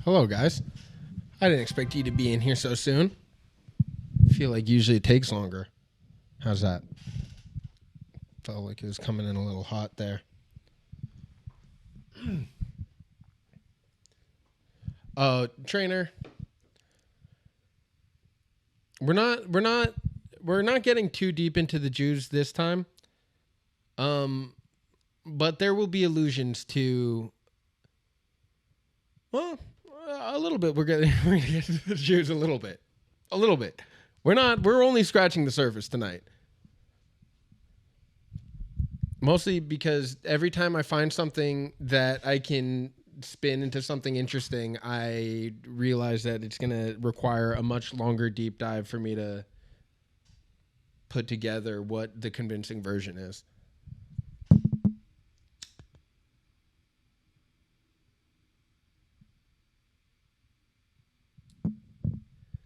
Hello, guys. I didn't expect you to be in here so soon. I feel like usually it takes longer. How's that? Felt like it was coming in a little hot there. Trainer. We're not getting too deep into the Jews this time. But there will be allusions to, well, a little bit. We're gonna get to the Jews a little bit. We're only scratching the surface tonight. Mostly because every time I find something that I can spin into something interesting, I realize that it's going to require a much longer deep dive for me to put together what the convincing version is.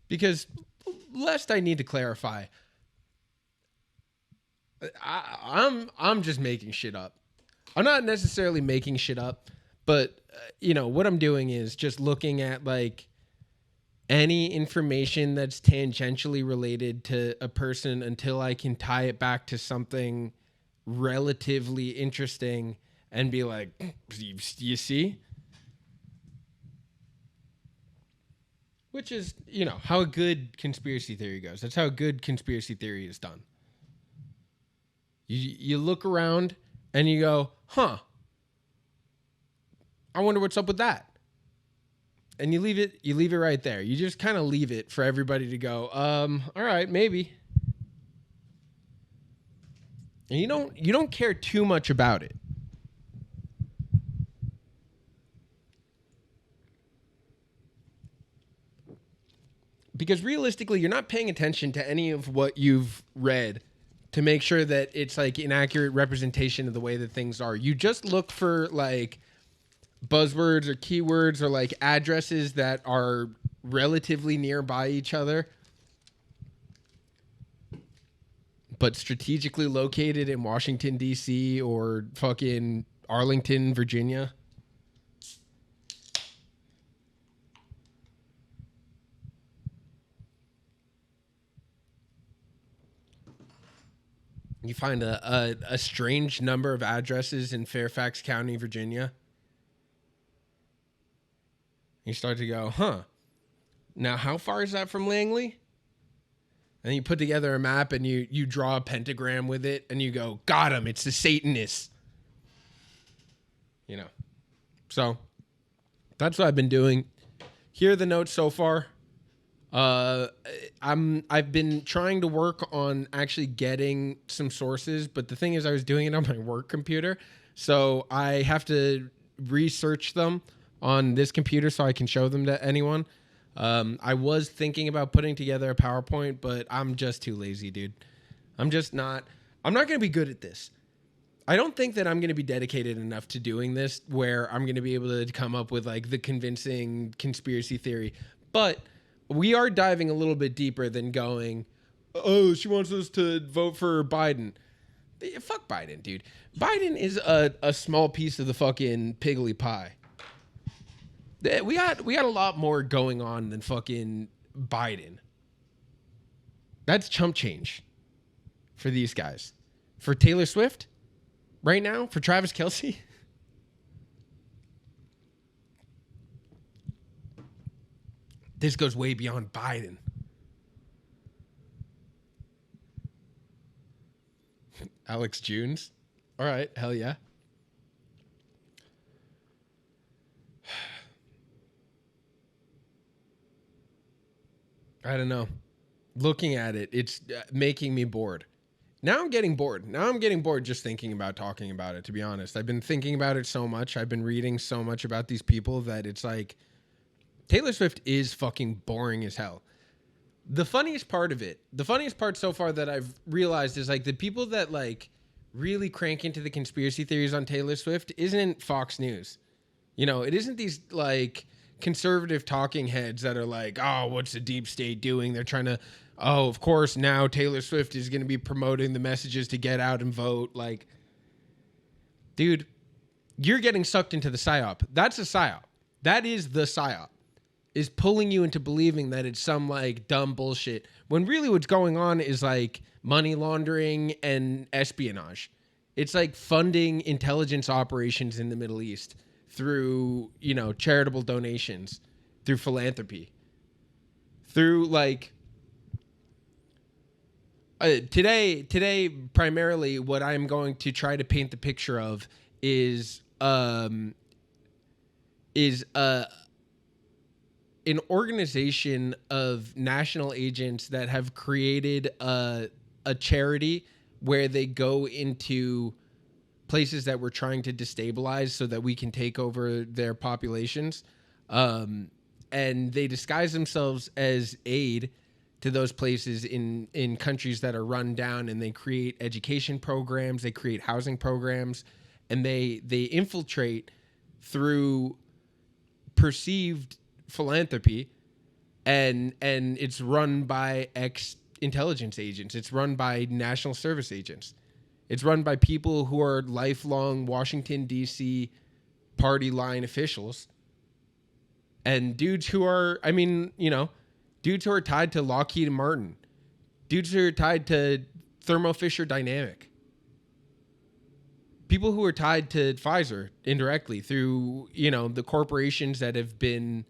Because, lest I need to clarify, I'm just making shit up. I'm not necessarily making shit up, but what I'm doing is just looking at like any information that's tangentially related to a person until I can tie it back to something relatively interesting and be like, you see? Which is, how a good conspiracy theory goes. That's how a good conspiracy theory is done. You look around and you go, I wonder what's up with that. And you leave it right there. You just kind of leave it for everybody to go, all right, maybe. And you don't care too much about it. Because realistically, you're not paying attention to any of what you've read to make sure that it's like an accurate representation of the way that things are. You just look for like buzzwords or keywords or like addresses that are relatively nearby each other, but strategically located in Washington, D.C. or fucking Arlington, Virginia. You find a strange number of addresses in Fairfax County, Virginia. You start to go, now how far is that from Langley? And you put together a map and you draw a pentagram with it and you go, got him, it's the Satanists. So that's what I've been doing. Here are the notes so far. I've been trying to work on actually getting some sources, but the thing is I was doing it on my work computer. So I have to research them on this computer so I can show them to anyone. I was thinking about putting together a PowerPoint, but I'm just too lazy, dude. I'm not going to be good at this. I don't think that I'm going to be dedicated enough to doing this where I'm going to be able to come up with like the convincing conspiracy theory, but we are diving a little bit deeper than going, oh, she wants us to vote for Biden. Fuck Biden, dude. Biden is a small piece of the fucking piggly pie. We got a lot more going on than fucking Biden. That's chump change for these guys. For Taylor Swift right now, for Travis Kelce. This goes way beyond Biden. Alex Jones. All right, hell yeah. I don't know. Looking at it, it's making me bored. Now I'm getting bored. Just thinking about talking about it, to be honest. I've been thinking about it so much. I've been reading so much about these people that it's like, Taylor Swift is fucking boring as hell. The funniest part so far that I've realized is like the people that like really crank into the conspiracy theories on Taylor Swift isn't Fox News. It isn't these like conservative talking heads that are like, oh, what's the deep state doing? They're trying to, oh, of course, now Taylor Swift is going to be promoting the messages to get out and vote. Like, dude, you're getting sucked into the psyop. That's a psyop. That is the psyop. is pulling you into believing that it's some like dumb bullshit, when really what's going on is like money laundering and espionage. It's like funding intelligence operations in the Middle East through, you know, charitable donations, through philanthropy, through like today primarily what I'm going to try to paint the picture of is an organization of national agents that have created a charity where they go into places that we're trying to destabilize so that we can take over their populations. And they disguise themselves as aid to those places in countries that are run down, and they create education programs, they create housing programs, and they infiltrate through perceived philanthropy, and it's run by ex-intelligence agents. It's run by national service agents. It's run by people who are lifelong Washington, D.C. party line officials, and dudes who are, I mean, you know, dudes who are tied to Lockheed Martin, dudes who are tied to Thermo Fisher Dynamic, people who are tied to Pfizer indirectly through, you know, the corporations that have been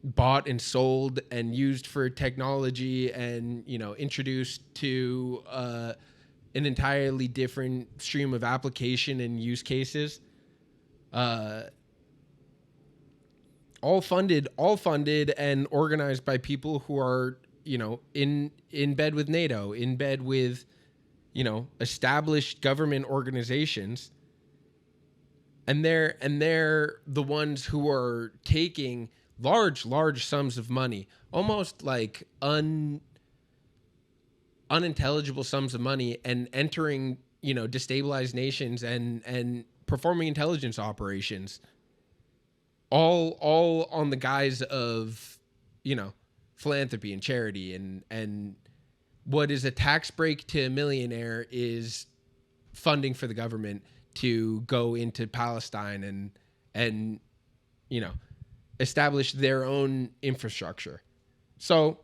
bought and sold and used for technology and, you know, introduced to an entirely different stream of application and use cases. All funded and organized by people who are, you know, in bed with NATO, in bed with, you know, established government organizations. And they're the ones who are taking large sums of money, almost like unintelligible sums of money, and entering, you know, destabilized nations and performing intelligence operations, all on the guise of, you know, philanthropy and charity, and what is a tax break to a millionaire is funding for the government to go into Palestine and you know, establish their own infrastructure. So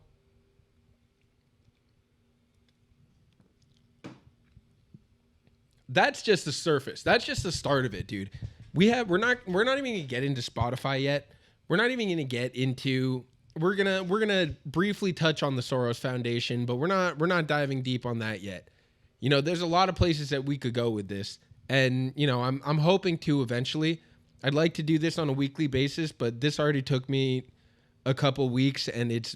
that's just the surface. That's just the start of it, dude. We're not even gonna get into Spotify yet. We're not even gonna get into, we're gonna briefly touch on the Soros Foundation, but we're not diving deep on that yet. You know, there's a lot of places that we could go with this. And, you know, I'm hoping to eventually. I'd like to do this on a weekly basis, but this already took me a couple weeks, and it's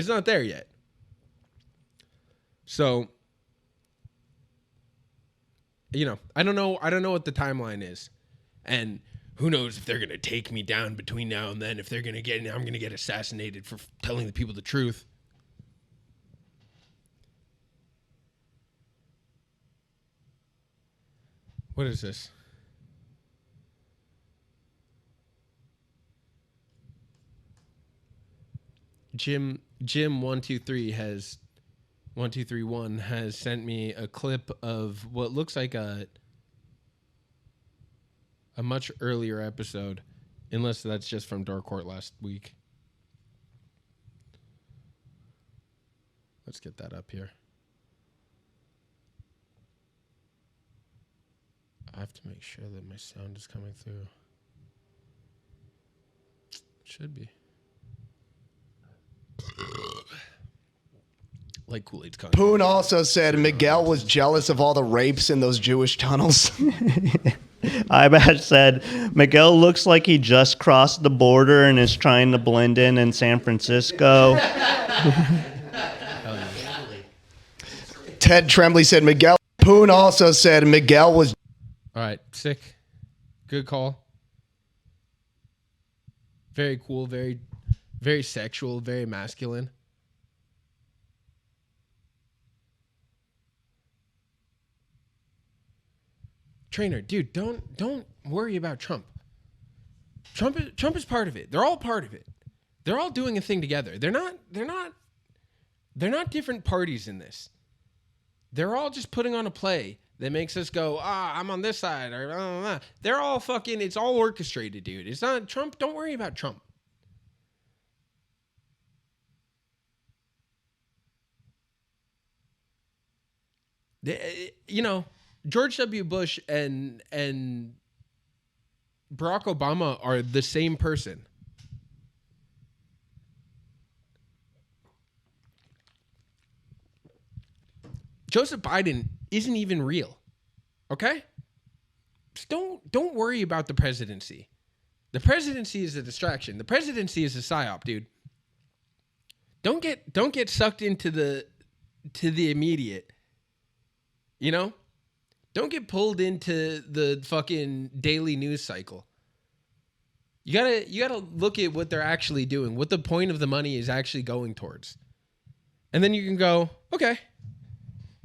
not there yet. So, you know, I don't know what the timeline is, and who knows if they're gonna take me down between now and then. If they're gonna I'm gonna get assassinated for telling the people the truth. What is this? Jim 123 has 1231 has sent me a clip of what looks like a much earlier episode, unless that's just from Dark Court last week. Let's get that up here. I have to make sure that my sound is coming through. It should be. Like Kool-Aid's content. Poon also said Miguel was jealous of all the rapes in those Jewish tunnels. Ibash said, Miguel looks like he just crossed the border and is trying to blend in San Francisco. Ted Tremblay said Miguel. Poon also said Miguel was... All right, sick. Good call. Very cool, very, very sexual, very masculine. Trainer, dude, don't worry about Trump. Trump is part of it. They're all part of it. They're all doing a thing together. They're not different parties in this. They're all just putting on a play that makes us go, I'm on this side, or they're all fucking, it's all orchestrated, dude. It's not Trump. Don't worry about Trump. You know, George W. Bush and Barack Obama are the same person. Joseph Biden isn't even real. Okay? Just don't worry about the presidency. The presidency is a distraction. The presidency is a psyop, dude. Don't get sucked into the immediate. You know? Don't get pulled into the fucking daily news cycle. You gotta look at what they're actually doing, what the point of the money is actually going towards. And then you can go, okay,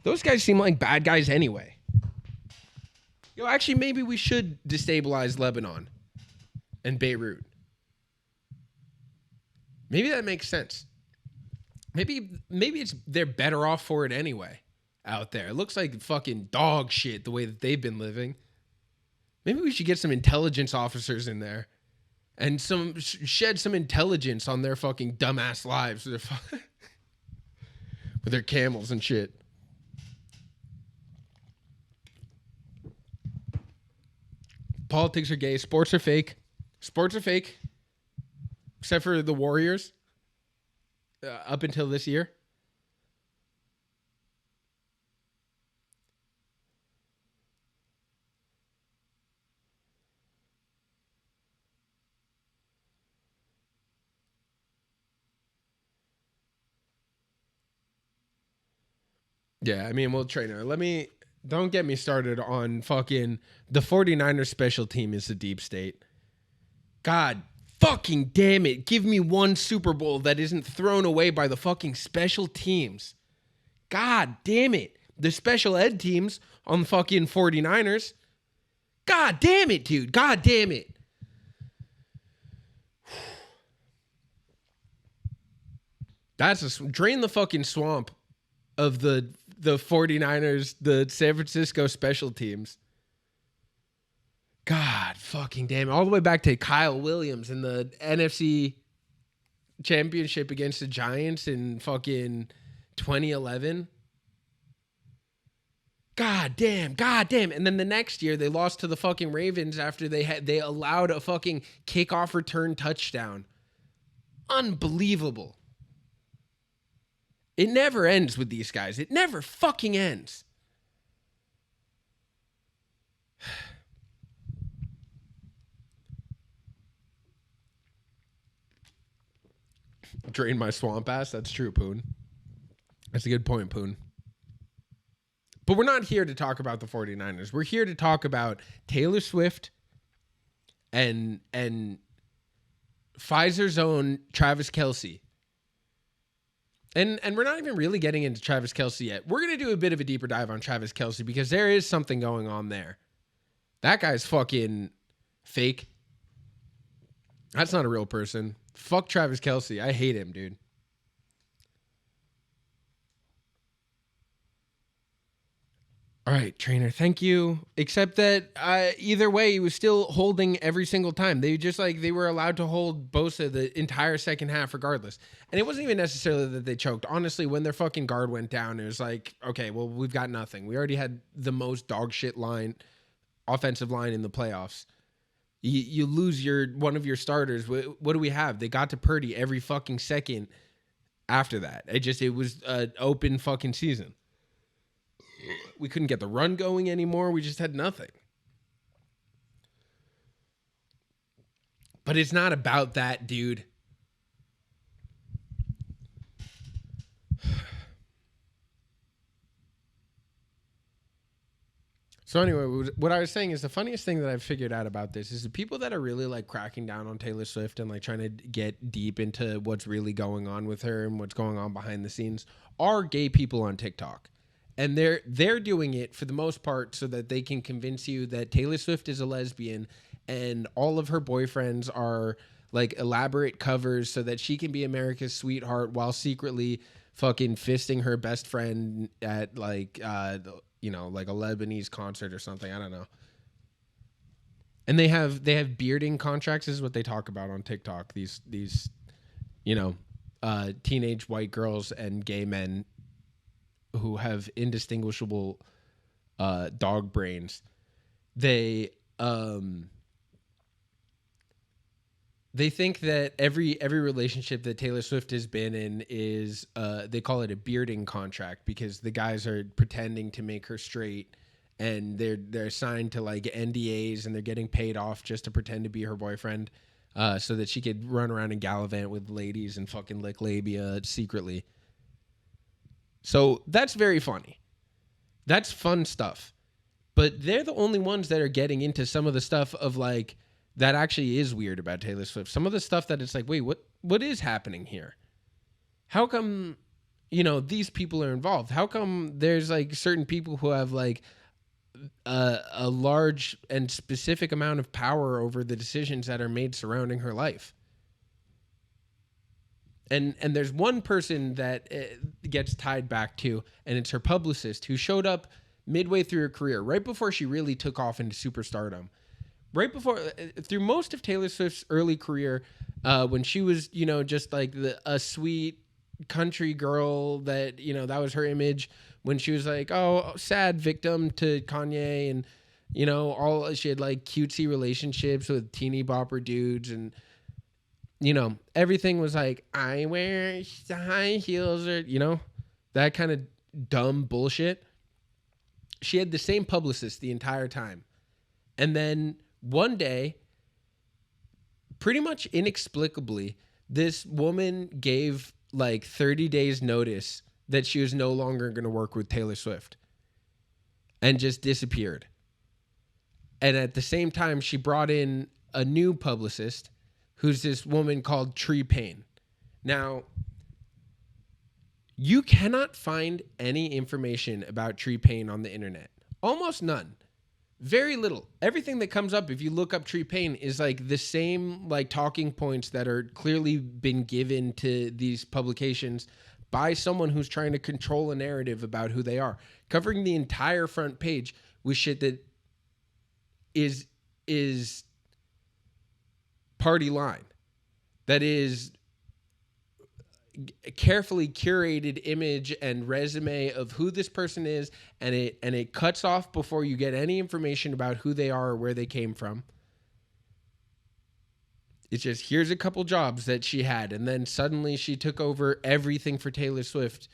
those guys seem like bad guys anyway. Actually, maybe we should destabilize Lebanon and Beirut. Maybe that makes sense. Maybe they're better off for it anyway out there. It looks like fucking dog shit the way that they've been living. Maybe we should get some intelligence officers in there and shed some intelligence on their fucking dumbass lives with their camels and shit. Politics are gay. Sports are fake. Sports are fake. Except for the Warriors. Up until this year. Yeah, I mean, well, trainer, don't get me started on fucking the 49ers special team is the deep state. God fucking damn it. Give me one Super Bowl that isn't thrown away by the fucking special teams. God damn it. The special ed teams on the fucking 49ers. God damn it, dude. God damn it. Drain the fucking swamp of the 49ers, the San Francisco special teams. God fucking damn it. All the way back to Kyle Williams in the NFC championship against the Giants in fucking 2011. God damn. And then the next year they lost to the fucking Ravens after they allowed a fucking kickoff return touchdown. Unbelievable. It never ends with these guys. It never fucking ends. Drain my swamp ass. That's true, Poon. That's a good point, Poon. But we're not here to talk about the 49ers. We're here to talk about Taylor Swift and Pfizer's own Travis Kelce. And we're not even really getting into Travis Kelce yet. We're going to do a bit of a deeper dive on Travis Kelce because there is something going on there. That guy's fucking fake. That's not a real person. Fuck Travis Kelce. I hate him, dude. All right, trainer, thank you. Except that either way, he was still holding every single time. They were allowed to hold Bosa the entire second half regardless. And it wasn't even necessarily that they choked. Honestly, when their fucking guard went down, it was like, okay, well, we've got nothing. We already had the most dog shit offensive line in the playoffs. You lose one of your starters. What do we have? They got to Purdy every fucking second after that. It was an open fucking season. We couldn't get the run going anymore. We just had nothing. But it's not about that, dude. So anyway, what I was saying is the funniest thing that I've figured out about this is the people that are really like cracking down on Taylor Swift and like trying to get deep into what's really going on with her and what's going on behind the scenes are gay people on TikTok. And they're doing it for the most part so that they can convince you that Taylor Swift is a lesbian and all of her boyfriends are like elaborate covers so that she can be America's sweetheart while secretly fucking fisting her best friend at like like a Lebanese concert or something. I don't know. And they have bearding contracts. This is what they talk about on TikTok. These teenage white girls and gay men who have indistinguishable dog brains. They think that every relationship that Taylor Swift has been in is they call it a bearding contract, because the guys are pretending to make her straight, and they're signed to like NDAs, and they're getting paid off just to pretend to be her boyfriend, so that she could run around and gallivant with ladies and fucking lick labia secretly. So that's very funny. That's fun stuff. But they're the only ones that are getting into some of the stuff of like that actually is weird about Taylor Swift. Some of the stuff that it's like, wait, what is happening here? How come, these people are involved? How come there's like certain people who have like a large and specific amount of power over the decisions that are made surrounding her life? And there's one person that gets tied back to, and it's her publicist, who showed up midway through her career, right before she really took off into superstardom. Right before, through most of Taylor Swift's early career, when she was, just like a sweet country girl that, that was her image, when she was like, oh, sad victim to Kanye, and, she had like cutesy relationships with teeny bopper dudes, and, everything was like, I wear high heels, or, that kind of dumb bullshit. She had the same publicist the entire time. And then one day, pretty much inexplicably, this woman gave like 30 days notice that she was no longer going to work with Taylor Swift, and just disappeared. And at the same time, she brought in a new publicist, who's this woman called Paine. Now, you cannot find any information about Paine on the internet. Almost none. Very little. Everything that comes up, if you look up Paine, is like the same like talking points that are clearly been given to these publications by someone who's trying to control a narrative about who they are, covering the entire front page with shit that is party line, that is carefully curated image and resume of who this person is, and it cuts off before you get any information about who they are or where they came from. It's just, here's a couple jobs that she had, and then suddenly she took over everything for Taylor Swift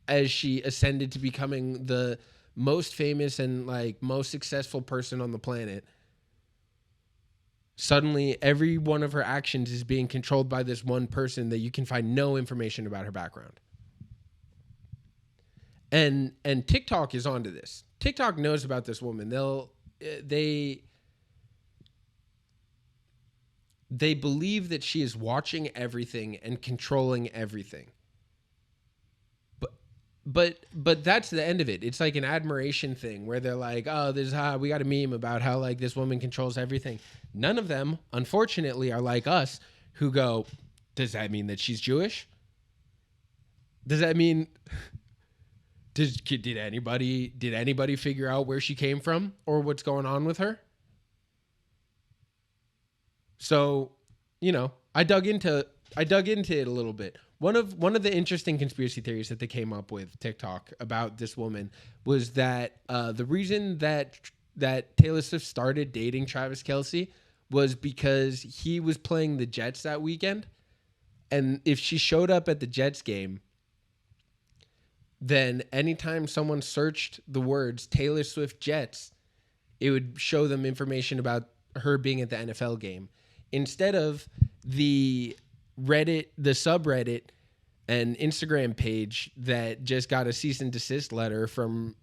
as she ascended to becoming the most famous and like most successful person on the planet. Suddenly, every one of her actions is being controlled by this one person that you can find no information about her background. And TikTok is onto this. TikTok knows about this woman. They believe that she is watching everything and controlling everything. But that's the end of it. It's like an admiration thing where they're like, oh, we got a meme about how like this woman controls everything. None of them, unfortunately, are like us, who go, does that mean that she's Jewish? Does that mean did anybody figure out where she came from or what's going on with her? So, I dug into it a little bit. One of the interesting conspiracy theories that they came up with TikTok about this woman was that the reason that Taylor Swift started dating Travis Kelce was because he was playing the Jets that weekend, and if she showed up at the Jets game, then anytime someone searched the words Taylor Swift Jets, it would show them information about her being at the NFL game, instead of the subreddit and Instagram page that just got a cease and desist letter from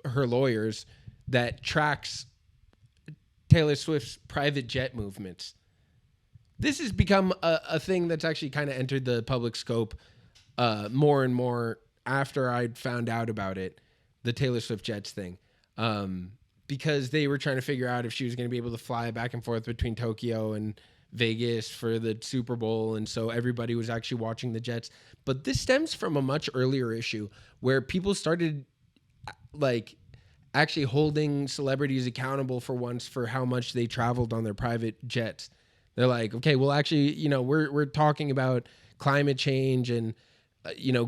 her lawyers that tracks Taylor Swift's private jet movements. This has become a thing that's actually kind of entered the public scope more and more after I'd found out about it, the Taylor Swift jets thing, because they were trying to figure out if she was going to be able to fly back and forth between Tokyo and Vegas for the Super Bowl, and so everybody was actually watching the Jets. But this stems from a much earlier issue where people started like actually holding celebrities accountable for once for how much they traveled on their private jets. They're like, okay, well, actually, we're talking about climate change and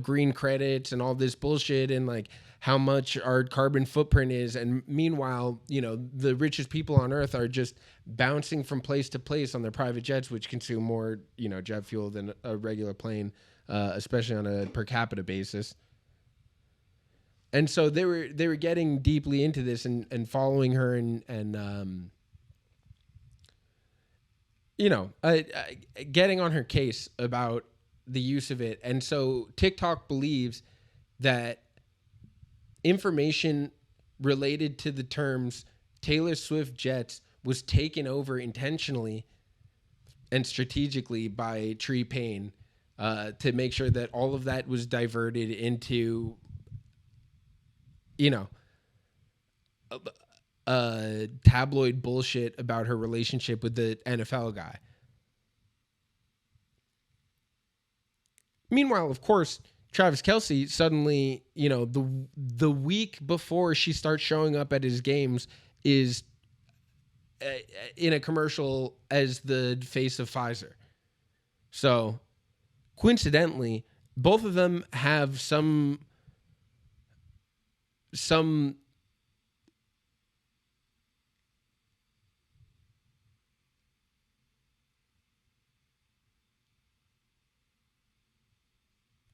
green credits and all this bullshit and like how much our carbon footprint is. And meanwhile, the richest people on earth are just bouncing from place to place on their private jets, which consume more, jet fuel than a regular plane, especially on a per capita basis. And so they were getting deeply into this and following her and getting on her case about the use of it. And so TikTok believes that information related to the terms Taylor Swift jets was taken over intentionally and strategically by Paine to make sure that all of that was diverted into, tabloid bullshit about her relationship with the NFL guy. Meanwhile, of course, Travis Kelce suddenly, the week before she starts showing up at his games is in a commercial as the face of Pfizer. So coincidentally, both of them have some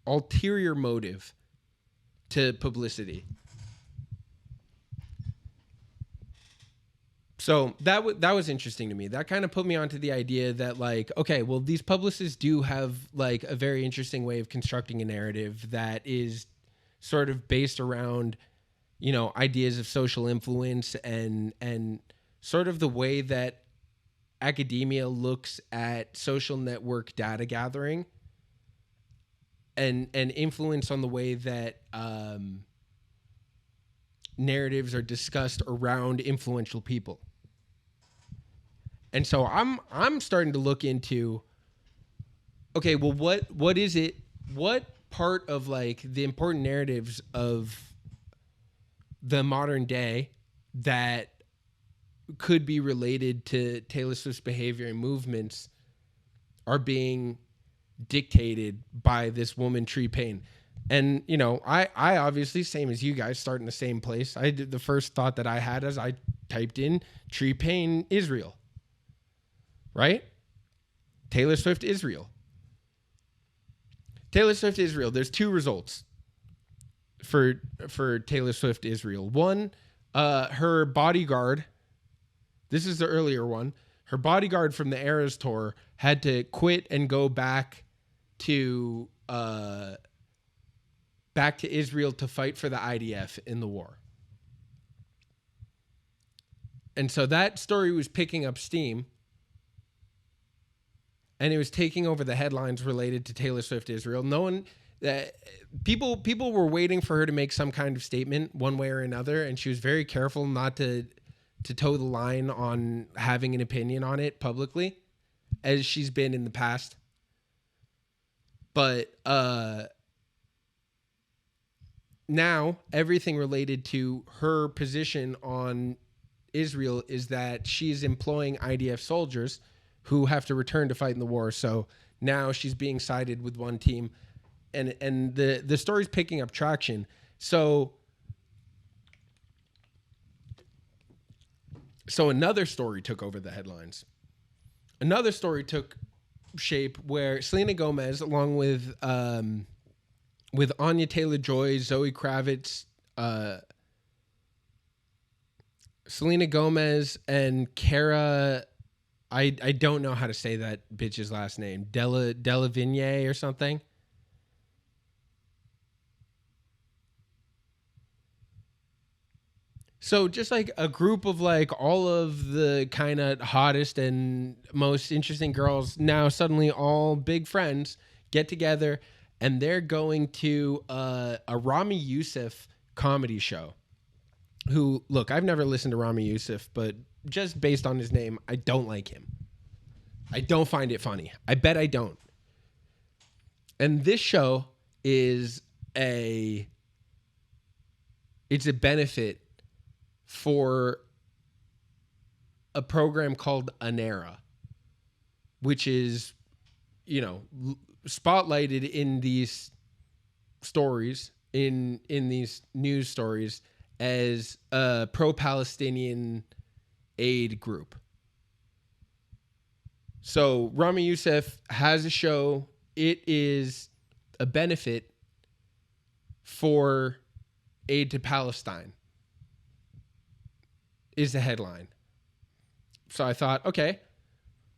ulterior motive to publicity. So that was interesting to me. That kind of put me onto the idea that like, okay, well, these publicists do have like a very interesting way of constructing a narrative that is sort of based around, ideas of social influence and sort of the way that academia looks at social network data gathering and influence on the way that narratives are discussed around influential people. And so I'm starting to look into, okay, well, what is it? What part of like the important narratives of the modern day that could be related to Taylor Swift's behavior and movements are being dictated by this woman, Paine? And, I obviously, same as you guys, start in the same place. I did the first thought that I had as I typed in Paine, Israel. Right? Taylor Swift, Israel. Taylor Swift, Israel. There's two results for Taylor Swift, Israel. One, her bodyguard. This is the earlier one. Her bodyguard from the Eras tour had to quit and go back to Israel to fight for the IDF in the war. And so that story was picking up steam, and it was taking over the headlines related to Taylor Swift Israel. No one, people were waiting for her to make some kind of statement one way or another, and she was very careful not to toe the line on having an opinion on it publicly, as she's been in the past. But now everything related to her position on Israel is that she's employing IDF soldiers who have to return to fight in the war. So now she's being sided with one team, and the story's picking up traction. So another story took over the headlines. Another story took shape where Selena Gomez, along with Anya Taylor-Joy, Zoe Kravitz, Selena Gomez, and Cara, I don't know how to say that bitch's last name, Delavigne or something. So just like a group of like all of the kind of hottest and most interesting girls now suddenly all big friends get together, and they're going to a Rami Youssef comedy show. Who, look, I've never listened to Rami Youssef, but just based on his name, I don't like him. I don't find it funny. I bet I don't. And this show is it's a benefit for a program called Anera, which is, spotlighted in these stories, in these news stories, as a pro-Palestinian aid group. So Rami Youssef has a show. It is a benefit for aid to Palestine, is the headline. So I thought, okay,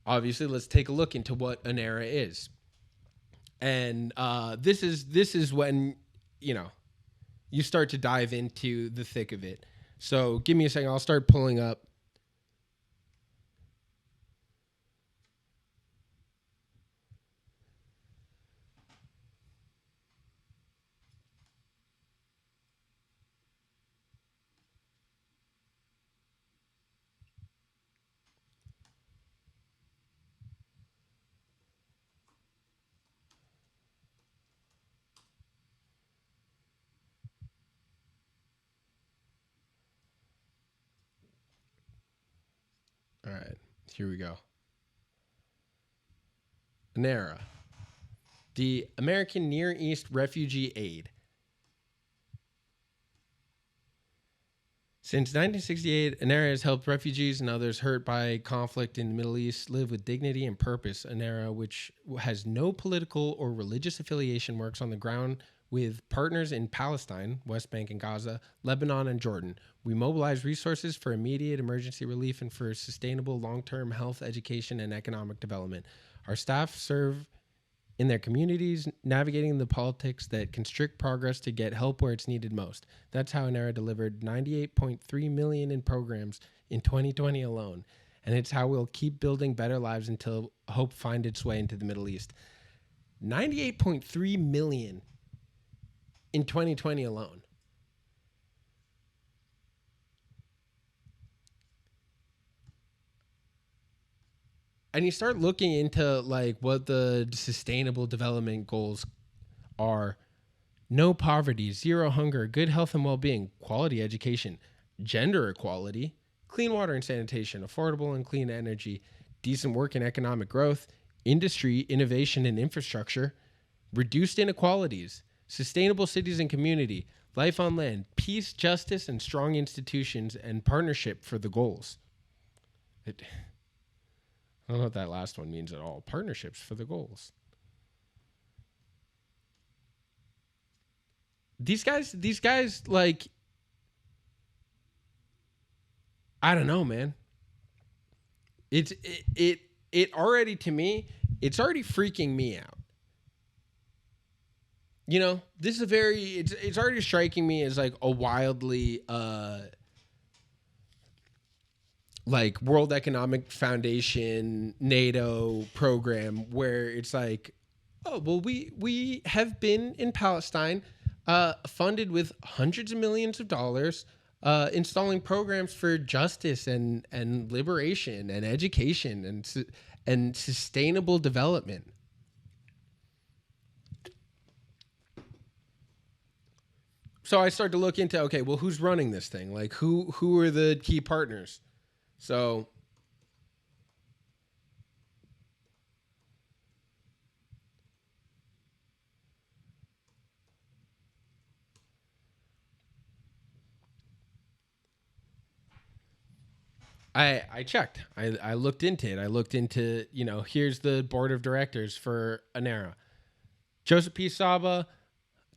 obviously let's take a look into what Anera is. And this is when, you start to dive into the thick of it. So give me a second. I'll start pulling up. All right, here we go. Anera, the American Near East Refugee Aid. Since 1968, Anera has helped refugees and others hurt by conflict in the Middle East live with dignity and purpose. Anera, which has no political or religious affiliation, works on the ground with partners in Palestine, West Bank and Gaza, Lebanon and Jordan. We mobilize resources for immediate emergency relief and for sustainable long-term health, education, and economic development. Our staff serve in their communities, navigating the politics that constrict progress to get help where it's needed most. That's how Anera delivered $98.3 million in programs in 2020 alone. And it's how we'll keep building better lives until hope finds its way into the Middle East. $98.3 million in 2020 alone. And you start looking into like what the sustainable development goals are. No poverty, zero hunger, good health and well-being, quality education, gender equality, clean water and sanitation, affordable and clean energy, decent work and economic growth, industry, innovation and infrastructure, reduced inequalities, sustainable cities and community, life on land, peace, justice, and strong institutions, and partnership for the goals. I don't know what that last one means at all. Partnerships for the goals. These guys, like, I don't know, man. It already, to me, it's already freaking me out. This is it's already striking me as like a wildly, like World Economic Foundation, NATO program where it's like, oh, well, we have been in Palestine, funded with hundreds of millions of dollars, installing programs for justice and liberation and education and sustainable development. So I started to look into, okay, well, who's running this thing? Like, who are the key partners? So I checked. I looked into it. I looked into, here's the board of directors for Anera. Joseph P. Saba,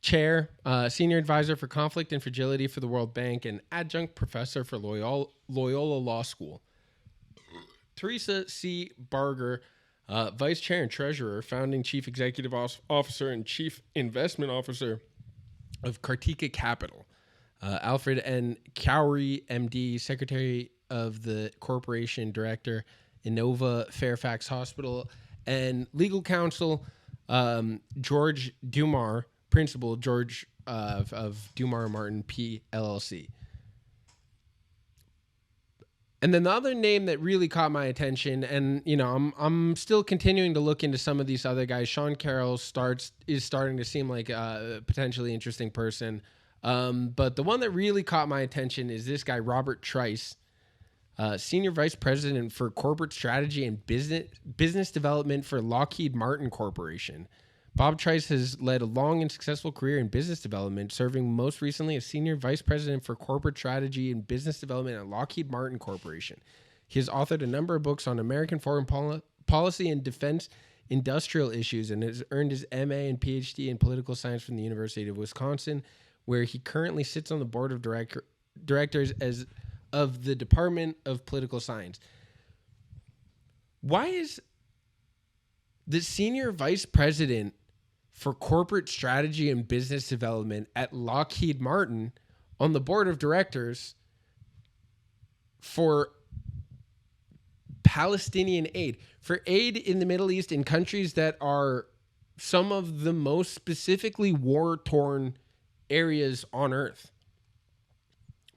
chair, senior advisor for conflict and fragility for the World Bank, and adjunct professor for Loyola Law School. Teresa C. Barger, vice chair and treasurer, founding chief executive officer and chief investment officer of Kartika Capital. Alfred N. Cowrie, MD, secretary of the corporation, director, Innova Fairfax Hospital, and legal counsel, George Dumar, principal, George of Dumar Martin P. LLC. And then the other name that really caught my attention, and I'm still continuing to look into some of these other guys. Sean Carroll is starting to seem like a potentially interesting person. But the one that really caught my attention is this guy, Robert Trice, Senior Vice President for Corporate Strategy and Business Development for Lockheed Martin Corporation. Bob Trice has led a long and successful career in business development, serving most recently as Senior Vice President for Corporate Strategy and Business Development at Lockheed Martin Corporation. He has authored a number of books on American foreign policy and defense industrial issues and has earned his MA and PhD in political science from the University of Wisconsin, where he currently sits on the board of directors of the Department of Political Science. Why is the Senior Vice President for Corporate Strategy and Business Development at Lockheed Martin on the board of directors for Palestinian aid, for aid in the Middle East in countries that are some of the most specifically war-torn areas on Earth?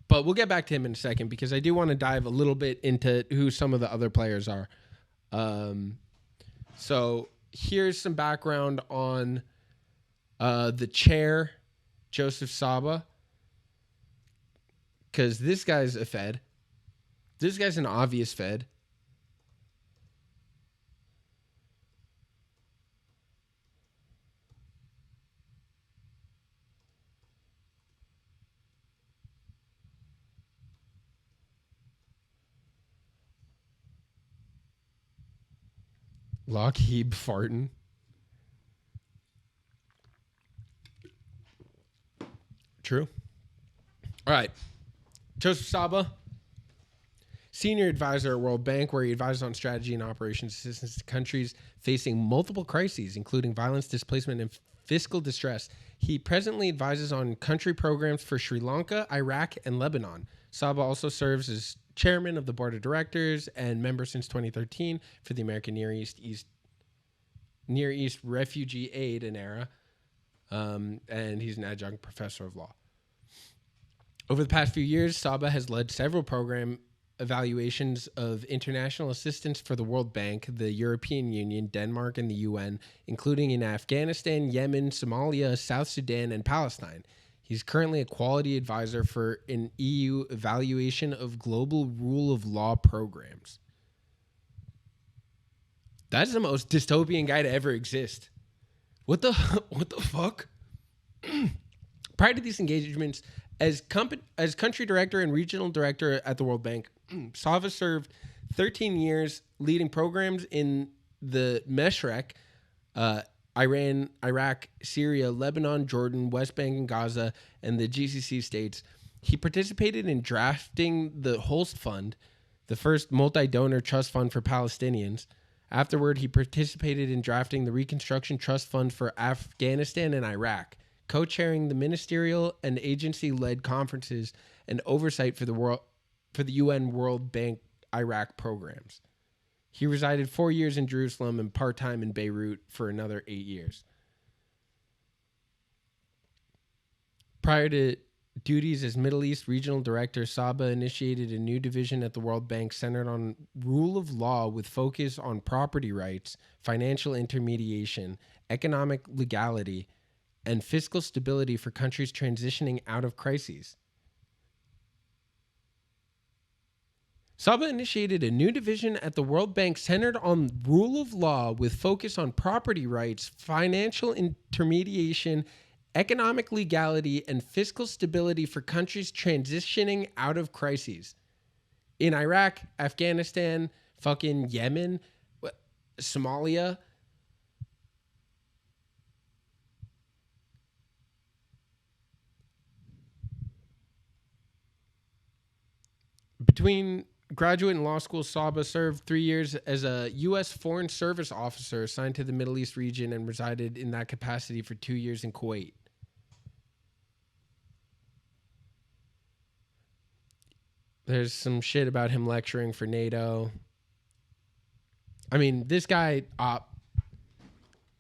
But we'll get back to him in a second because I do want to dive a little bit into who some of the other players are. So here's some background on the chair, Joseph Saba, because this guy's a Fed. This guy's an obvious Fed. Lockheed farting. True. All right. Joseph Saba, senior advisor at World Bank, where he advises on strategy and operations assistance to countries facing multiple crises, including violence, displacement, and fiscal distress. He presently advises on country programs for Sri Lanka, Iraq, and Lebanon. Saba also serves as chairman of the board of directors and member since 2013 for the American Near East Refugee Aid and ERA, and he's an adjunct professor of law. Over the past few years, Saba has led several program evaluations of international assistance for the World Bank, the European Union, Denmark, and the UN, including in Afghanistan, Yemen, Somalia, South Sudan, and Palestine. He's currently a quality advisor for an EU evaluation of global rule of law programs. That's the most dystopian guy to ever exist. What the fuck? Prior to these engagements, as country director and regional director at the World Bank, Sava served 13 years leading programs in the Meshreq, Iran, Iraq, Syria, Lebanon, Jordan, West Bank, and Gaza, and the GCC states. He participated in drafting the Holst Fund, the first multi-donor trust fund for Palestinians. Afterward, he participated in drafting the Reconstruction Trust Fund for Afghanistan and Iraq, co-chairing the ministerial and agency-led conferences and oversight for the UN World Bank Iraq programs. He resided 4 years in Jerusalem and part-time in Beirut for another 8 years. Prior to duties as Middle East Regional Director, Saba initiated a new division at the World Bank centered on rule of law with focus on property rights, financial intermediation, economic legality, and fiscal stability for countries transitioning out of crises. Saba initiated a new division at the World Bank centered on rule of law with focus on property rights, financial intermediation, economic legality, and fiscal stability for countries transitioning out of crises. In Iraq, Afghanistan, fucking Yemen, Somalia. Between graduate and law school, Saba served 3 years as a U.S. Foreign Service officer assigned to the Middle East region and resided in that capacity for 2 years in Kuwait. There's some shit about him lecturing for NATO. I mean, this guy...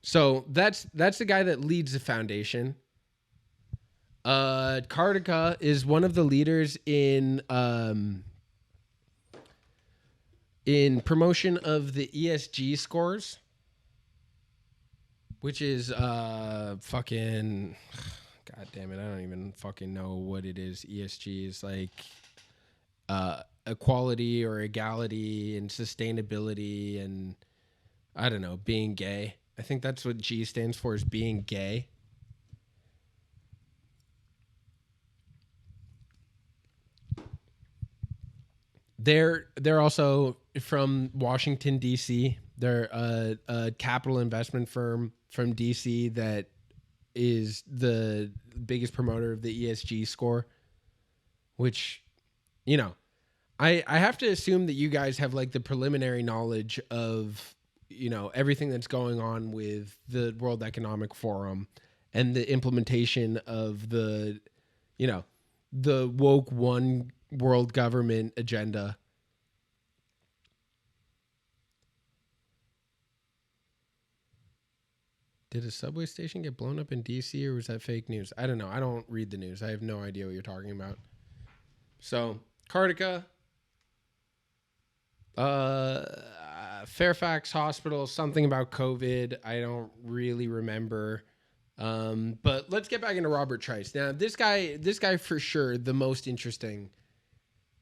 so that's the guy that leads the foundation. Kartika is one of the leaders in promotion of the ESG scores, which is fucking... God damn it, I don't even fucking know what it is. ESG is like equality or equality and sustainability and I don't know, being gay. I think that's what G stands for, is being gay. They're also from Washington, D.C. They're a capital investment firm from D.C. that is the biggest promoter of the ESG score, which, you know, I have to assume that you guys have like the preliminary knowledge of, you know, everything that's going on with the World Economic Forum and the implementation of the, you know, the woke one world government agenda. Did a subway station get blown up in DC or was that fake news? I don't know. I don't read the news. I have no idea what you're talking about. So, Cardica, Fairfax Hospital, something about COVID. I don't really remember. But let's get back into Robert Trice. Now, this guy for sure, the most interesting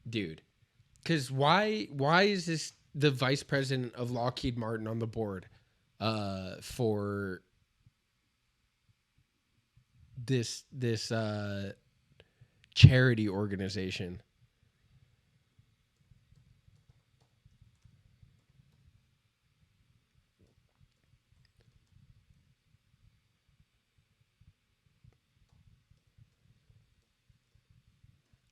dude. Because why is this the vice president of Lockheed Martin on the board for this charity organization?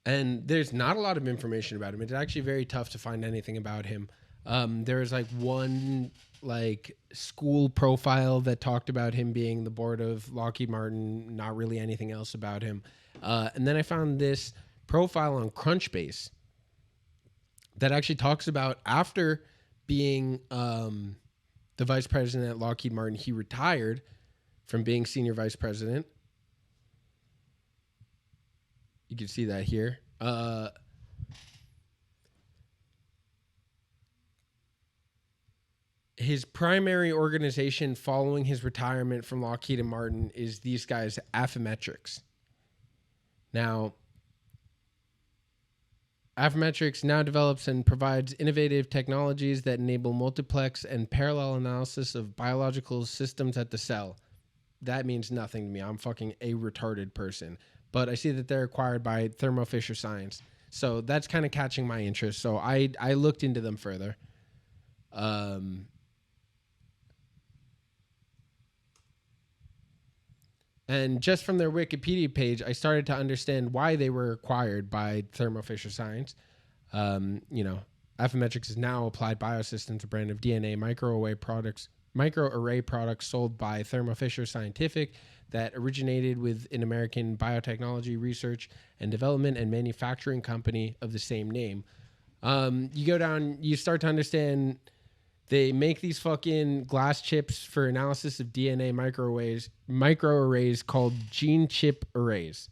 And there's not a lot of information about him. It's actually very tough to find anything about him. There was like one like school profile that talked about him being the board of Lockheed Martin, not really anything else about him. And then I found this profile on Crunchbase that actually talks about after being the vice president at Lockheed Martin, he retired from being senior vice president. You can see that here. His primary organization following his retirement from Lockheed and Martin is these guys, Affymetrix. Now, Affymetrix now develops and provides innovative technologies that enable multiplex and parallel analysis of biological systems at the cell. That means nothing to me. I'm fucking a retarded person. But I see that they're acquired by Thermo Fisher Science. So that's kind of catching my interest. So I looked into them further. And just from their Wikipedia page, I started to understand why they were acquired by Thermo Fisher Science. You know, Affymetrix is now Applied Biosystems, a brand of DNA microarray products sold by Thermo Fisher Scientific that originated with an American biotechnology research and development and manufacturing company of the same name. You go down, you start to understand they make these fucking glass chips for analysis of DNA microarrays called gene chip arrays,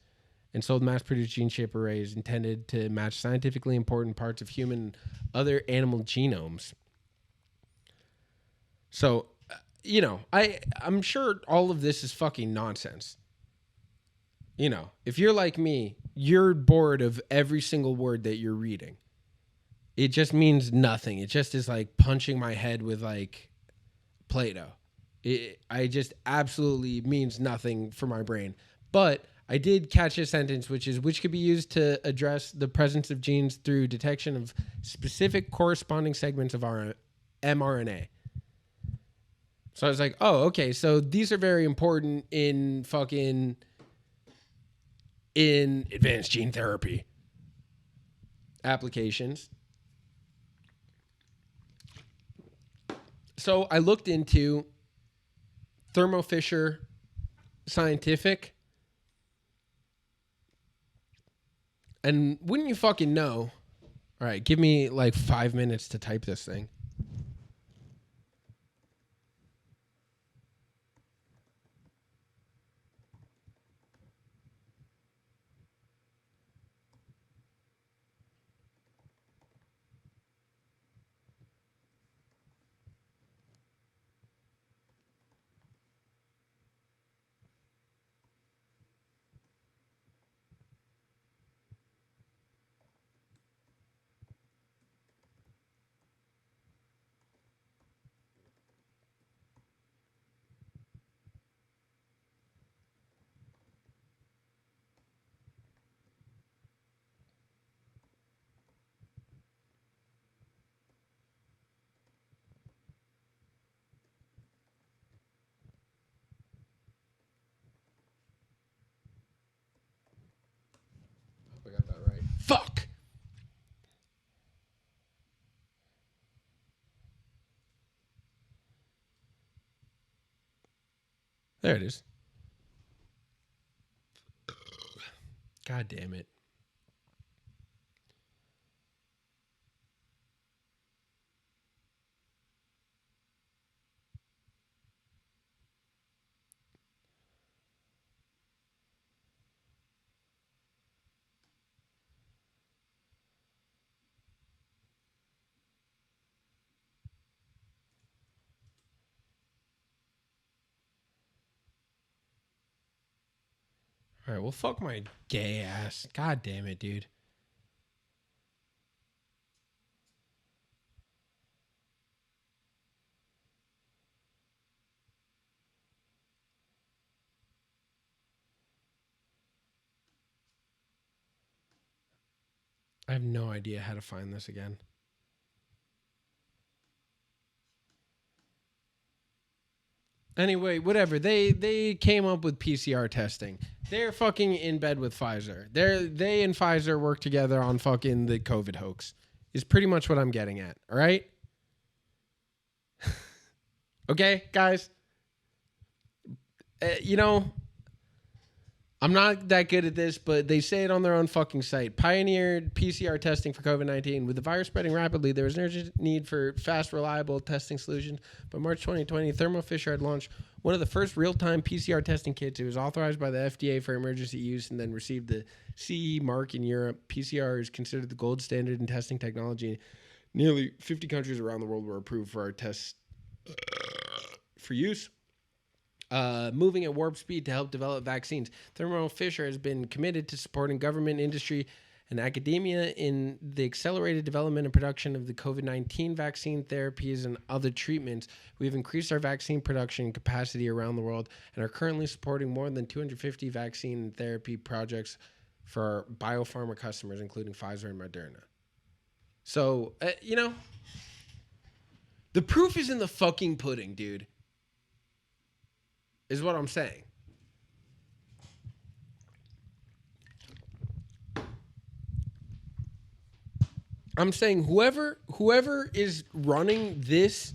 and sold mass-produced gene chip arrays intended to match scientifically important parts of human and other animal genomes. So, you know, I'm sure all of this is fucking nonsense. You know, if you're like me, you're bored of every single word that you're reading. It just means nothing. It just is like punching my head with like Play-Doh. I just absolutely means nothing for my brain. But I did catch a sentence, which could be used to address the presence of genes through detection of specific corresponding segments of our mRNA. So I was like, oh, okay. So these are very important in advanced gene therapy applications. So I looked into Thermo Fisher Scientific, and wouldn't you fucking know? All right, give me like 5 minutes to type this thing. There it is. God damn it. All right, well, fuck my gay ass. God damn it, dude. I have no idea how to find this again. Anyway, whatever. They came up with PCR testing. They're fucking in bed with Pfizer. They and Pfizer work together on fucking the COVID hoax. Is pretty much what I'm getting at. All right? Okay, guys? You know, I'm not that good at this, but they say it on their own fucking site. Pioneered PCR testing for COVID-19. With the virus spreading rapidly, there was an urgent need for fast, reliable testing solutions. By March 2020, Thermo Fisher had launched one of the first real-time PCR testing kits. It was authorized by the FDA for emergency use and then received the CE mark in Europe. PCR is considered the gold standard in testing technology. Nearly 50 countries around the world were approved for our tests for use. Moving at warp speed to help develop vaccines. Thermo Fisher has been committed to supporting government, industry, and academia in the accelerated development and production of the COVID-19 vaccine therapies and other treatments. We've increased our vaccine production capacity around the world and are currently supporting more than 250 vaccine and therapy projects for our biopharma customers, including Pfizer and Moderna. So, you know, the proof is in the fucking pudding, dude. Is what I'm saying. I'm saying whoever is running this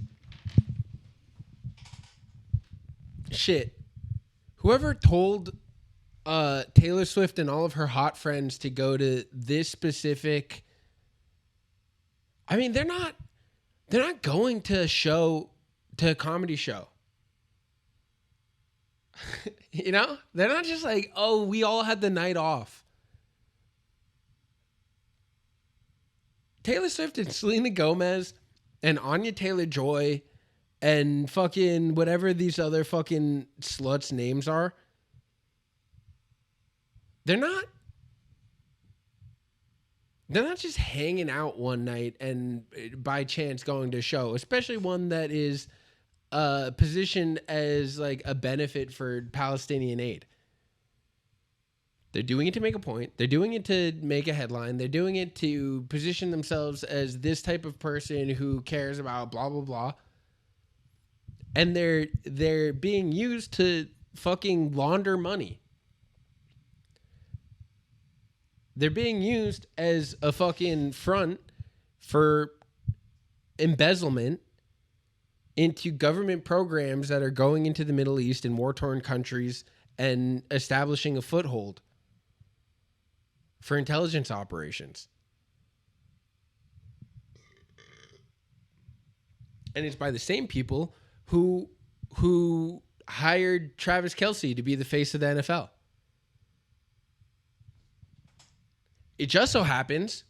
shit, whoever told Taylor Swift and all of her hot friends to go to this specific, I mean, they're not going to a comedy show. You know, they're not just like, oh, we all had the night off. Taylor Swift and Selena Gomez and Anya Taylor-Joy and fucking whatever these other fucking sluts' names are, they're not just hanging out one night and by chance going to a show, especially one that is positioned as like a benefit for Palestinian aid. They're doing it to make a point. They're doing it to make a headline. They're doing it to position themselves as this type of person who cares about blah, blah, blah. And they're being used to fucking launder money. They're being used as a fucking front for embezzlement into government programs that are going into the Middle East and war-torn countries and establishing a foothold for intelligence operations. And it's by the same people who hired Travis Kelce to be the face of the NFL. It just so happens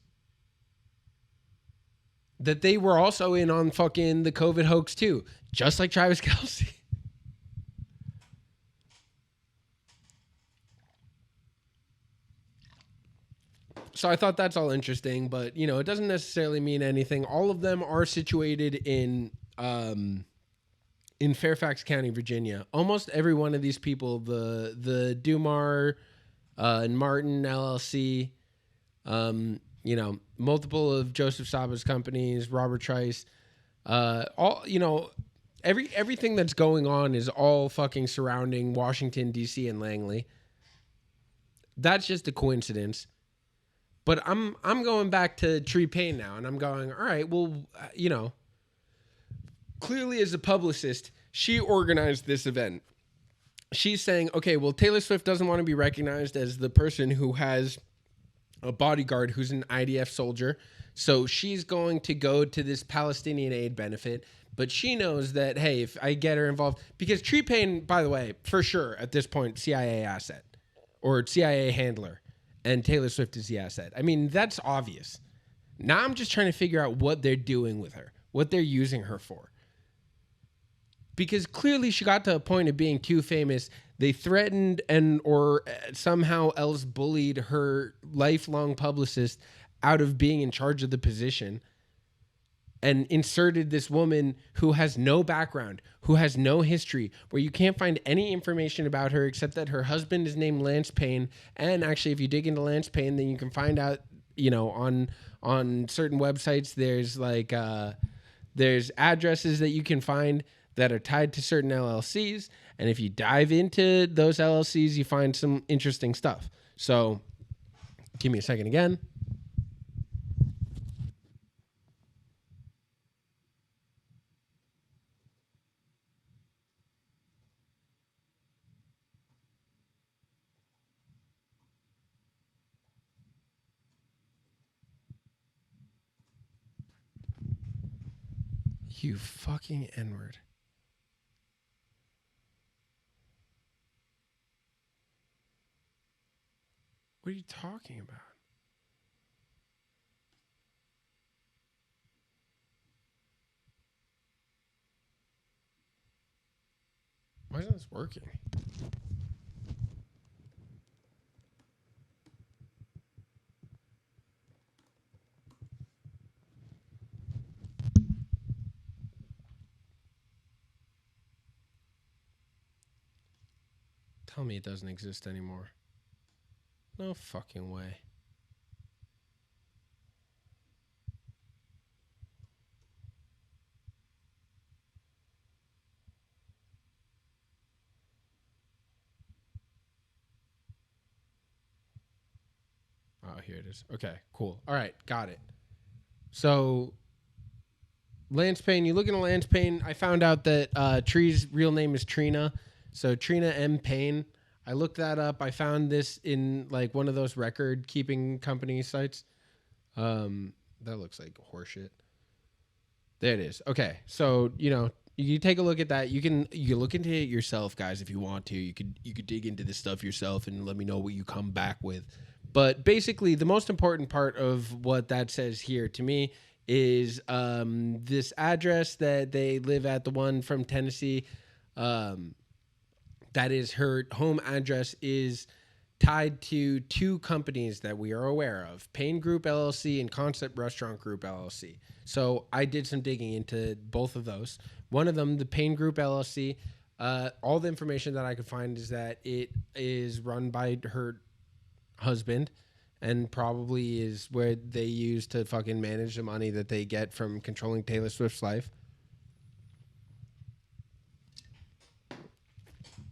that they were also in on fucking the COVID hoax too, just like Travis Kelce. So I thought that's all interesting, but you know, it doesn't necessarily mean anything. All of them are situated in Fairfax County, Virginia. Almost every one of these people, the Dumar and Martin LLC, you know, multiple of Joseph Saba's companies, Robert Trice, all, you know, everything that's going on is all fucking surrounding Washington, D.C. and Langley. That's just a coincidence. But I'm going back to Paine now, and I'm going, all right, well, you know, clearly as a publicist, she organized this event. she's saying, okay, well, Taylor Swift doesn't want to be recognized as the person who has a bodyguard who's an IDF soldier. So she's going to go to this Palestinian aid benefit. But she knows that, hey, if I get her involved, because Paine, by the way, for sure, at this point, CIA asset or CIA handler, and Taylor Swift is the asset. I mean, that's obvious. Now I'm just trying to figure out what they're doing with her, what they're using her for. Because clearly she got to a point of being too famous. They threatened and or somehow else bullied her lifelong publicist out of being in charge of the position and inserted this woman who has no background, who has no history, where you can't find any information about her except that her husband is named Lance Paine. And actually, if you dig into Lance Paine, then you can find out, you know, on certain websites, there's like there's addresses that you can find that are tied to certain LLCs. And if you dive into those LLCs, you find some interesting stuff. So give me a second again. You fucking N-word. What are you talking about? Why isn't this working? Tell me it doesn't exist anymore. No fucking way. Oh, here it is. Okay, cool. All right, got it. So, Lance Paine, you look into Lance Paine, I found out that Tree's real name is Trina. So, Trina M. Paine. I looked that up. I found this in like one of those record keeping company sites. That looks like horseshit. There it is. Okay, so you know you take a look at that. You can look into it yourself, guys, if you want to. You could dig into this stuff yourself and let me know what you come back with. But basically, the most important part of what that says here to me is this address that they live at, the one from Tennessee. That is her home address, is tied to two companies that we are aware of, Paine Group LLC and Concept Restaurant Group LLC. So I did some digging into both of those. One of them, the Paine Group LLC, all the information that I could find is that it is run by her husband and probably is where they use to fucking manage the money that they get from controlling Taylor Swift's life.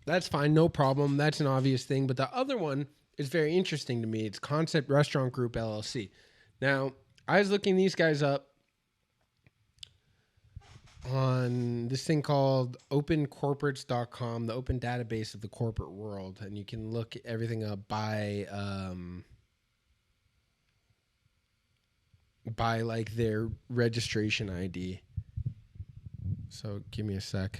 That's fine, no problem. That's an obvious thing. But the other one is very interesting to me. It's Concept Restaurant Group LLC. Now, I was looking these guys up on this thing called opencorporates.com, the open database of the corporate world. And you can look everything up by like their registration ID. So give me a sec.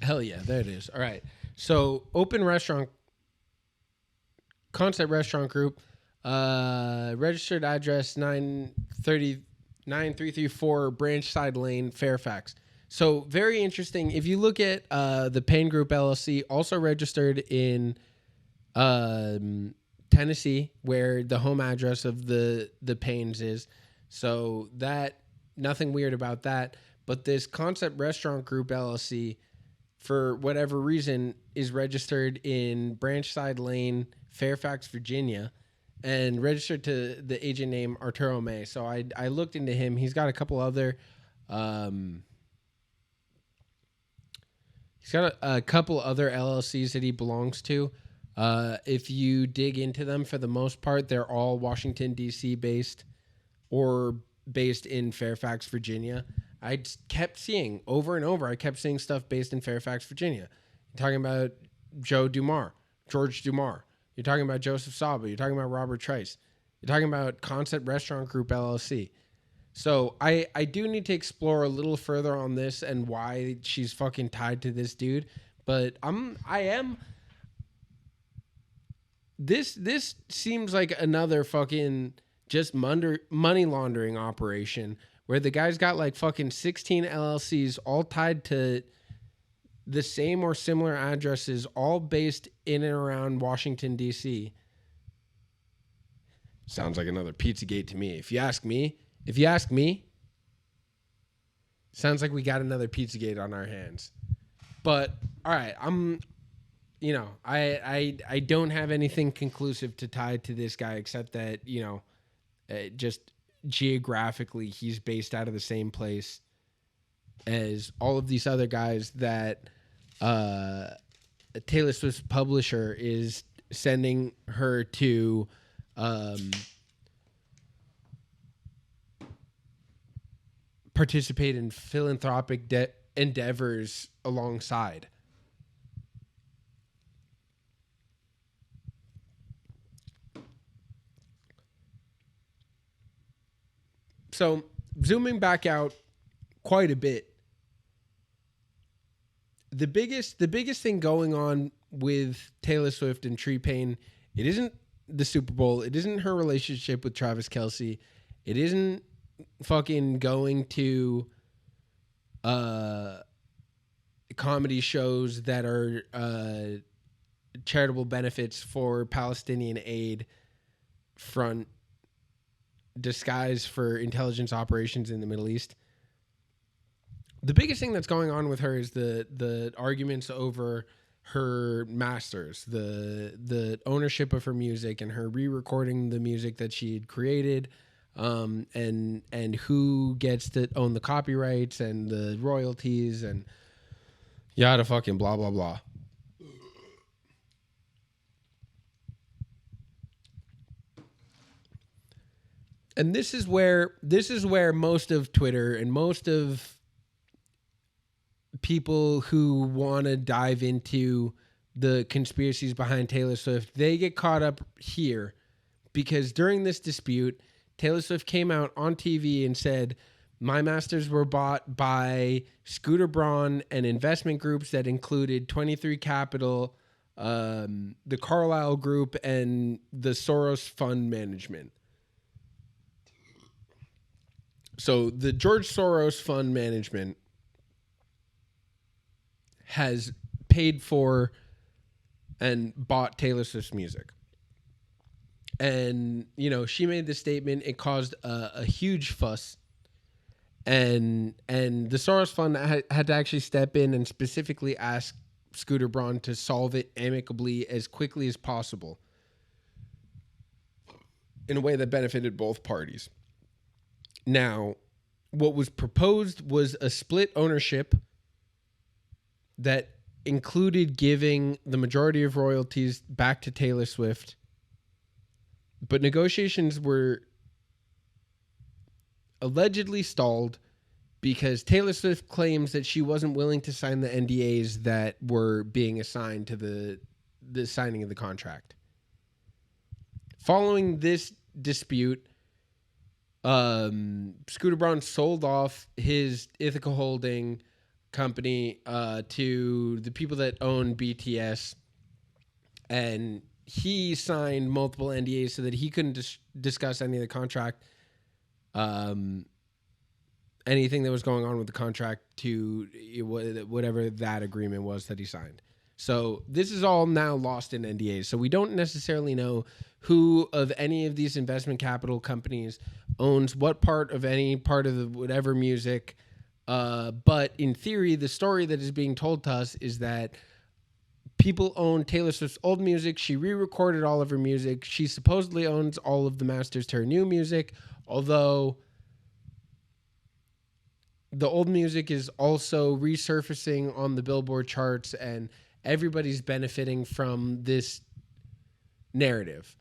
Hell yeah, there it is. All right. So Concept Restaurant Group, registered address 9334 Branchside Lane, Fairfax. So very interesting. If you look at the Paine Group LLC, also registered in Tennessee, where the home address of the Paines is. So that, nothing weird about that. But this Concept Restaurant Group LLC for whatever reason, is registered in Branchside Lane, Fairfax, Virginia, and registered to the agent name Arturo May. So I looked into him. He's got a couple other LLCs that he belongs to. If you dig into them, for the most part, they're all Washington, D.C. based or based in Fairfax, Virginia. I kept seeing over and over, I kept seeing stuff based in Fairfax, Virginia. You're talking about George Dumar. You're talking about Joseph Saba. You're talking about Robert Trice. You're talking about Concept Restaurant Group, LLC. So I do need to explore a little further on this and why she's fucking tied to this dude. But this seems like another fucking just money laundering operation where the guy's got like fucking 16 LLCs all tied to the same or similar addresses, all based in and around Washington, D.C. Sounds like another Pizzagate to me. If you ask me, sounds like we got another Pizzagate on our hands. But all right, I don't have anything conclusive to tie to this guy except that, just geographically he's based out of the same place as all of these other guys that Taylor Swift's publisher is sending her to participate in philanthropic endeavors alongside. So zooming back out quite a bit, the biggest thing going on with Taylor Swift and Paine, it isn't the Super Bowl. It isn't her relationship with Travis Kelce. It isn't fucking going to comedy shows that are charitable benefits for Palestinian aid front disguise for intelligence operations in the Middle East. The biggest thing that's going on with her is the arguments over her masters, the ownership of her music and her re-recording the music that she had created, and who gets to own the copyrights and the royalties and yada fucking blah blah blah. And this is where most of Twitter and most of people who want to dive into the conspiracies behind Taylor Swift, they get caught up here because during this dispute, Taylor Swift came out on TV and said, my masters were bought by Scooter Braun and investment groups that included 23 Capital, the Carlyle Group, and the Soros Fund Management. So the George Soros Fund Management has paid for and bought Taylor Swift's music. And, she made this statement. It caused a huge fuss. And the Soros Fund had to actually step in and specifically ask Scooter Braun to solve it amicably as quickly as possible in a way that benefited both parties. Now, what was proposed was a split ownership that included giving the majority of royalties back to Taylor Swift. But negotiations were allegedly stalled because Taylor Swift claims that she wasn't willing to sign the NDAs that were being assigned to the signing of the contract. Following this dispute, Scooter Braun sold off his Ithaca Holding company to the people that own BTS, and he signed multiple NDAs so that he couldn't discuss any of the contract, anything that was going on with the contract to whatever that agreement was that he signed. So this is all now lost in NDAs. So we don't necessarily know who of any of these investment capital companies owns what part of any part of the whatever music But in theory, the story that is being told to us is that people own Taylor Swift's old music. She re-recorded all of her music. She supposedly owns all of the masters to her new music, although the old music is also resurfacing on the Billboard charts, and everybody's benefiting from this narrative,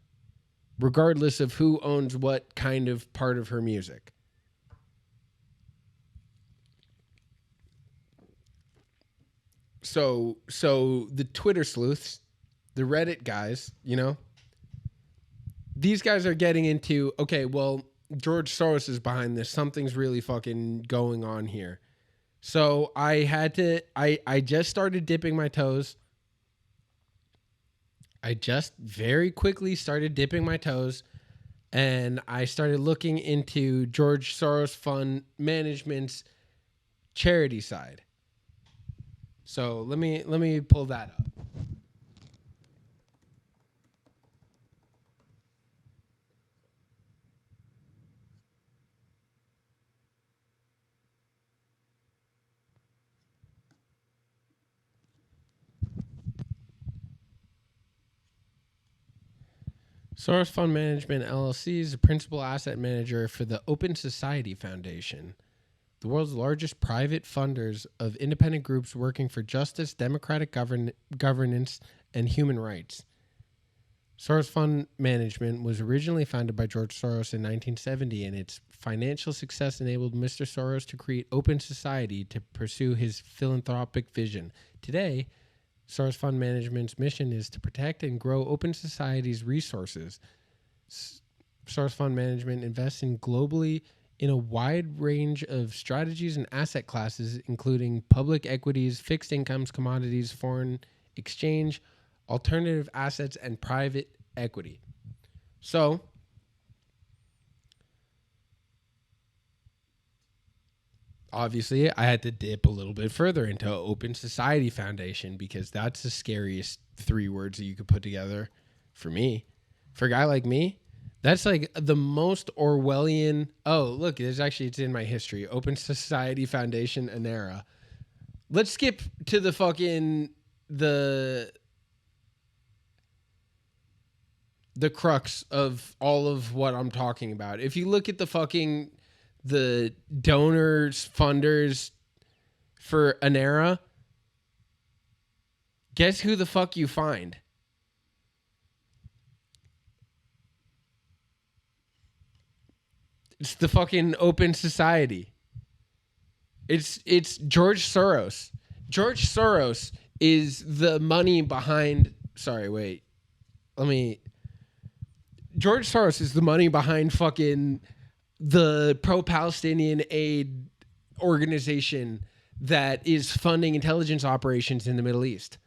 regardless of who owns what kind of part of her music. So the Twitter sleuths, the Reddit guys, these guys are getting into, okay, well, George Soros is behind this. Something's really fucking going on here. So I just started dipping my toes. I just very quickly started dipping my toes, and I started looking into George Soros Fund Management's charity side. So let me pull that up. Soros Fund Management LLC is the principal asset manager for the Open Society Foundation, the world's largest private funders of independent groups working for justice, democratic governance, and human rights. Soros Fund Management was originally founded by George Soros in 1970, and its financial success enabled Mr. Soros to create Open Society to pursue his philanthropic vision. Today, Soros Fund Management's mission is to protect and grow Open Society's resources. Soros Fund Management invests globally in a wide range of strategies and asset classes, including public equities, fixed incomes, commodities, foreign exchange, alternative assets, and private equity. So, obviously, I had to dip a little bit further into Open Society Foundation because that's the scariest 3 words that you could put together for me. For a guy like me, that's like the most Orwellian. Oh, look, it's in my history. Open Society Foundation, Anera. Let's skip to the fucking, the crux of all of what I'm talking about. If you look at the donors, funders for Anera, guess who the fuck you find? It's the fucking Open Society. It's George Soros. George Soros is the money behind... George Soros is the money behind fucking the pro-Palestinian aid organization that is funding intelligence operations in the Middle East.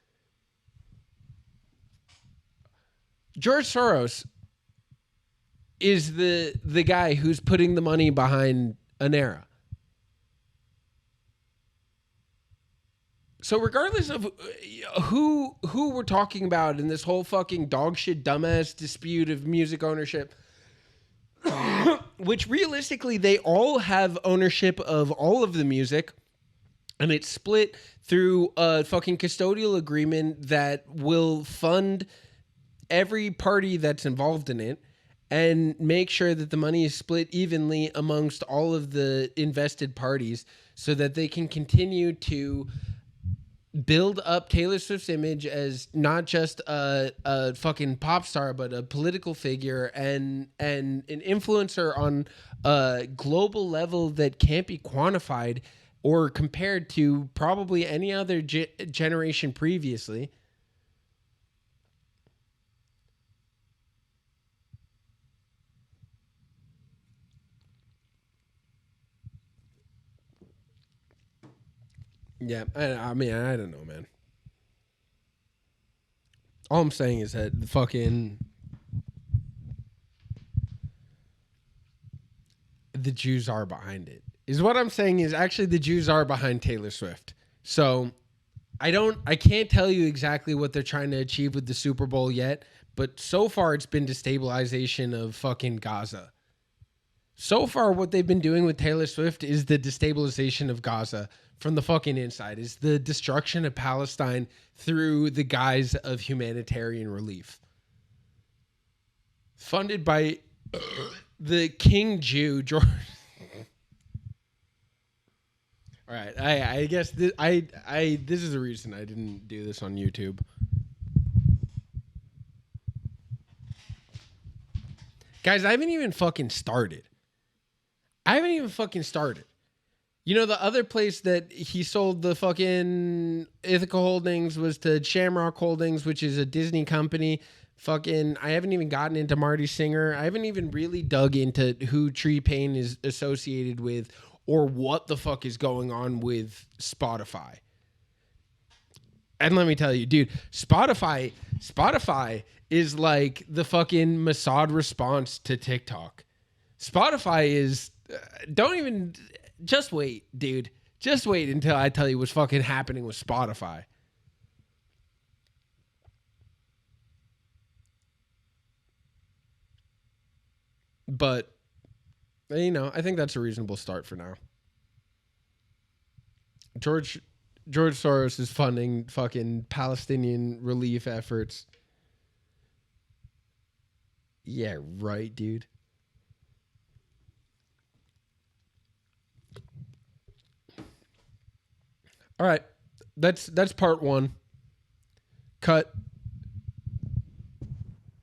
George Soros is the guy who's putting the money behind Anera. So regardless of who we're talking about in this whole fucking dog shit dumbass dispute of music ownership, which realistically they all have ownership of all of the music, and it's split through a fucking custodial agreement that will fund every party that's involved in it and make sure that the money is split evenly amongst all of the invested parties so that they can continue to build up Taylor Swift's image as not just a fucking pop star, but a political figure and an influencer on a global level that can't be quantified or compared to probably any other generation previously. Yeah, I mean, I don't know, man. All I'm saying is that the Jews are behind it. Is what I'm saying is actually the Jews are behind Taylor Swift. So I can't tell you exactly what they're trying to achieve with the Super Bowl yet, but so far it's been destabilization of fucking Gaza. So far, what they've been doing with Taylor Swift is the destabilization of Gaza from the fucking inside, is the destruction of Palestine through the guise of humanitarian relief. Funded by the King Jew, George. All right, I guess this is the reason I didn't do this on YouTube. Guys, I haven't even fucking started. You know, the other place that he sold the fucking Ithaca Holdings was to Shamrock Holdings, which is a Disney company. Fucking, I haven't even gotten into Marty Singer. I haven't even really dug into who Paine is associated with or what the fuck is going on with Spotify. And let me tell you, dude, Spotify is like the fucking Mossad response to TikTok. Spotify is, just wait, dude. Just wait until I tell you what's fucking happening with Spotify. But, you know, I think that's a reasonable start for now. George Soros is funding fucking Palestinian relief efforts. Yeah, right, dude. All right. That's part one. Cut.